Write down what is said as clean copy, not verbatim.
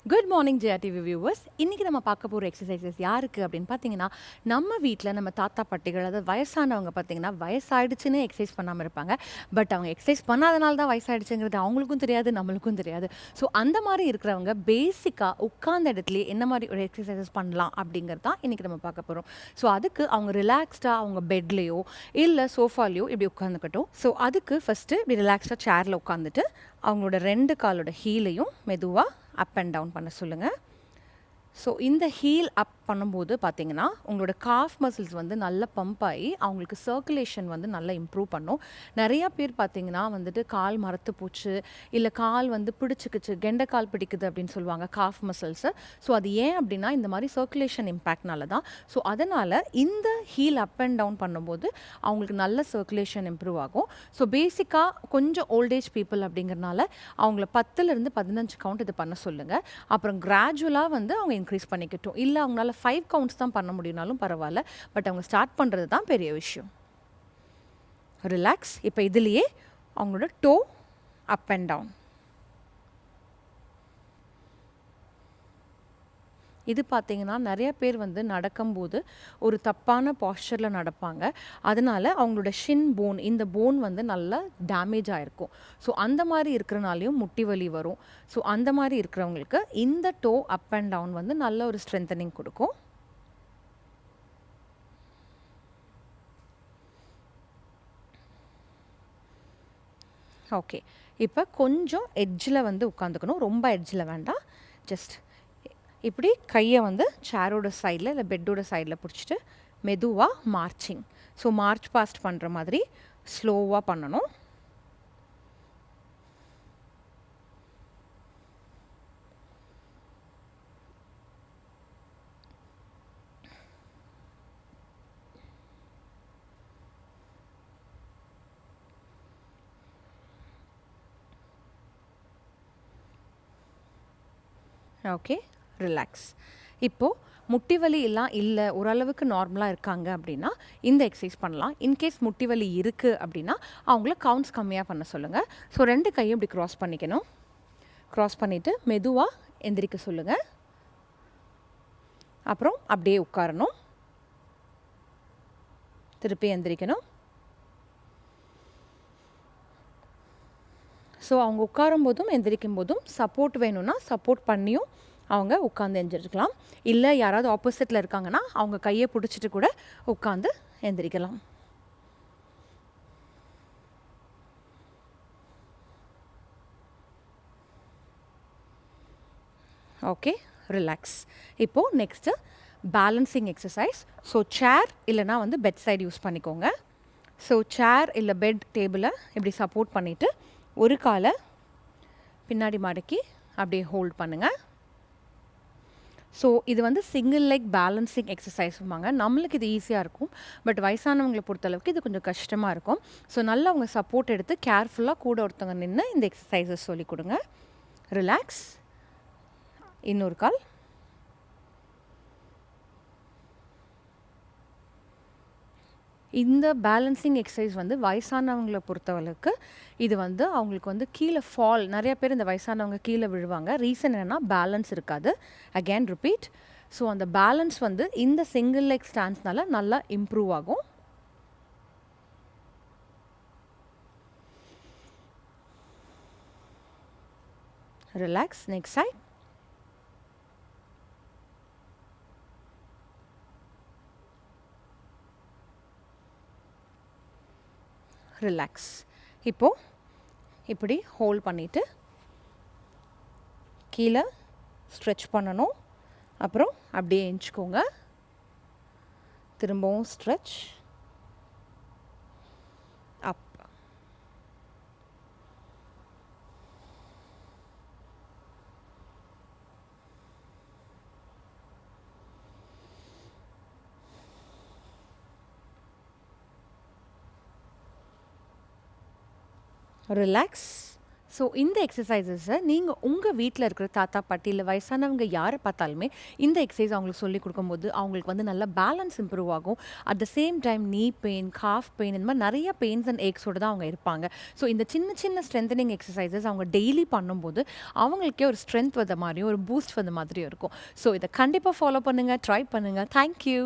Good morning Jaya viewers. இன்றைக்கி நம்ம பார்க்க போகிற எக்ஸசைசஸ் யாருக்கு அப்படின்னு பார்த்தீங்கன்னா, நம்ம வீட்டில் நம்ம தாத்தா பாட்டிகள், அதாவது வயசானவங்க பார்த்தீங்கன்னா வயசாயிடுச்சுன்னு எக்ஸசைஸ் பண்ணாமல் இருப்பாங்க. பட் அவங்க எக்ஸசைஸ் பண்ணாதனால தான் வயசாயிடுச்சுங்கிறது அவங்களுக்கும் தெரியாது, நம்மளுக்கும் தெரியாது. ஸோ அந்த மாதிரி இருக்கிறவங்க பேசிக்காக உட்கார்ந்த இடத்துலையே என்ன மாதிரி ஒரு எக்ஸசைசஸ் பண்ணலாம் அப்படிங்கிறது தான் இன்றைக்கி நம்ம பார்க்க போகிறோம். ஸோ அதுக்கு அவங்க ரிலாக்ஸ்டாக அவங்க பெட்லேயோ இல்லை சோஃபாலேயோ இப்படி உட்காந்துக்கட்டும். ஸோ அதுக்கு ஃபஸ்ட்டு இப்படி ரிலாக்ஸ்டாக சேரில் உட்காந்துட்டு அவங்களோட 2 காலோட ஹீலையும் மெதுவாக அப் அண்ட் டவுன் பண்ண சொல்லுங்கள். ஸோ இந்த ஹீல் அப் பண்ணும்போது பார்த்தீங்கன்னா உங்களோட காஃப் மசில்ஸ் வந்து நல்லா பம்ப் ஆகி அவங்களுக்கு சர்க்குலேஷன் வந்து நல்லா இம்ப்ரூவ் பண்ணும். நிறையா பேர் பார்த்தீங்கன்னா வந்துட்டு கால் மரத்து போச்சு, இல்லை கால் வந்து பிடிச்சிக்கிச்சு, கெண்டைக்கால் பிடிக்குது அப்படின்னு சொல்லுவாங்க காஃப் மசில்ஸு. ஸோ அது ஏன் அப்படின்னா இந்த மாதிரி சர்க்குலேஷன் இம்பேக்ட்னால தான். ஸோ அதனால் இந்த ஹீல் அப் அண்ட் டவுன் பண்ணும்போது அவங்களுக்கு நல்ல சர்க்குலேஷன் இம்ப்ரூவ் ஆகும். ஸோ பேசிக்காக கொஞ்சம் ஓல்டேஜ் பீப்புள் அப்படிங்கிறனால அவங்கள 10லேருந்து 15 கவுண்ட் இது பண்ண சொல்லுங்கள். அப்புறம் கிராஜுவலாக வந்து அவங்க இன்க்ரீஸ் பண்ணிக்கட்டும். இல்லை அவங்களால 5 கவுண்ட்ஸ் தான் பண்ண முடியும்னாலும் பரவாயில்ல. பட் அவங்க ஸ்டார்ட் பண்ணுறது தான் பெரிய விஷயம். ரிலாக்ஸ். இப்போ இதுலேயே அவங்களோட டோ அப் அண்ட் டவுன். இது பார்த்திங்கன்னா நிறைய பேர் வந்து நடக்கும்போது ஒரு தப்பான பாஸ்டரில் நடப்பாங்க. அதனால் அவங்களோட ஷின் போன், இந்த போன் வந்து நல்லா டேமேஜ் ஆகிருக்கும். ஸோ அந்த மாதிரி இருக்கிறனாலையும் முட்டி வலி வரும். ஸோ அந்த மாதிரி இருக்கிறவங்களுக்கு இந்த டோ அப் அண்ட் டவுன் வந்து நல்ல ஒரு ஸ்ட்ரென்தனிங் கொடுக்கும். ஓகே, இப்போ கொஞ்சம் எட்ஜில் வந்து உட்காந்துக்கணும். ரொம்ப எட்ஜில் வேண்டாம். ஜஸ்ட் இப்படி கையை வந்து சேரோட சைடில் இல்லை பெட்டோட சைடில் பிடிச்சிட்டு மெதுவாக மார்ச்சிங். ஸோ மார்ச் பாஸ்ட் பண்ணுற மாதிரி ஸ்லோவாக பண்ணணும். Okay, relax. இப்போது முட்டி வலி எல்லாம் இல்லை, ஓரளவுக்கு நார்மலாக இருக்காங்க அப்படின்னா இந்த எக்ஸசைஸ் பண்ணலாம். இன்கேஸ் முட்டி வலி இருக்குது அப்படின்னா அவங்கள கவுண்ட்ஸ் கம்மியாக பண்ண சொல்லுங்கள். ஸோ 2 கையும் இப்படி க்ராஸ் பண்ணிக்கணும். க்ராஸ் பண்ணிவிட்டு மெதுவாக எந்திரிக்க சொல்லுங்கள். அப்புறம் அப்படியே உட்காரணும். திருப்பி எந்திரிக்கணும். ஸோ அவங்க உட்காரும் போதும் எந்திரிக்கும் போதும் சப்போர்ட் வேணும்னா சப்போர்ட் பண்ணியும் அவங்க உட்காந்து எந்திரிக்கலாம். இல்லை யாராவது ஆப்போசிட்டில் இருக்காங்கன்னா அவங்க கையை பிடிச்சிட்டு கூட உட்காந்து எந்திரிக்கலாம். Okay, relax. இப்போது next balancing exercise. So chair இல்லைனா வந்து பெட் சைடு யூஸ் பண்ணிக்கோங்க. ஸோ சேர் இல்லை பெட் டேபிளை இப்படி சப்போர்ட் பண்ணிவிட்டு ஒரு காலை பின்னாடி மடக்கி அப்படியே ஹோல்ட் பண்ணுங்கள். ஸோ இது வந்து சிங்கிள் லெக் பேலன்சிங் எக்ஸசைஸுமாங்க. நம்மளுக்கு இது ஈஸியாக இருக்கும். பட் வயசானவங்களை பொறுத்தளவுக்கு இது கொஞ்சம் கஷ்டமாக இருக்கும். ஸோ நல்லா அவங்க சப்போர்ட் எடுத்து கேர்ஃபுல்லாக கூட ஒருத்தவங்க நின்று இந்த எக்ஸசைஸஸ் சொல்லிக் கொடுங்க. ரிலாக்ஸ். இன்னொரு கால். இந்த பேலன்சிங் எக்ஸசைஸ் வந்து வயசானவங்களை பொறுத்தவரைக்கு இது வந்து அவங்களுக்கு வந்து கீழே ஃபால், நிறைய பேர் இந்த வயசானவங்க கீழே விழுவாங்க. ரீசன் என்னென்னா பேலன்ஸ் இருக்காது. Again repeat. ஸோ அந்த பேலன்ஸ் வந்து இந்த சிங்கிள் லெக் ஸ்டாண்ட்ஸ்னால நல்லா இம்ப்ரூவ் ஆகும். ரிலாக்ஸ். Next side. ரிலாக்ஸ். இப்போது இப்படி ஹோல்ட் பண்ணிவிட்டு கீழே ஸ்ட்ரெச் பண்ணணும். அப்புறம் அப்படியே எஞ்சிக்கோங்க. திரும்பவும் ஸ்ட்ரெச் அப். ரிலாக்ஸ். ஸோ இந்த எக்ஸசைசஸை நீங்கள் உங்கள் வீட்டில் இருக்கிற தாத்தா பாட்டி இல்லை வயசானவங்க யாரை பார்த்தாலுமே இந்த எக்ஸசைஸ் அவங்களுக்கு சொல்லி கொடுக்கும்போது அவங்களுக்கு வந்து நல்லா பேலன்ஸ் இம்ப்ரூவ் ஆகும். அட் த சேம் டைம் நீ பெயின், காஃப் பெயின் இந்த மாதிரி நிறைய பெயின்ஸ் அண்ட் ஏக்ஸோடு தான் அவங்க இருப்பாங்க. ஸோ இந்த சின்ன சின்ன ஸ்ட்ரென்தனிங் எக்ஸசைசஸ் அவங்க டெய்லி பண்ணும்போது அவங்களுக்கே ஒரு ஸ்ட்ரென்த் வந்த மாதிரியும் ஒரு பூஸ்ட் வந்த மாதிரியும் இருக்கும். ஸோ இதை கண்டிப்பாக ஃபாலோ பண்ணுங்கள், ட்ரை பண்ணுங்கள். தேங்க்யூ.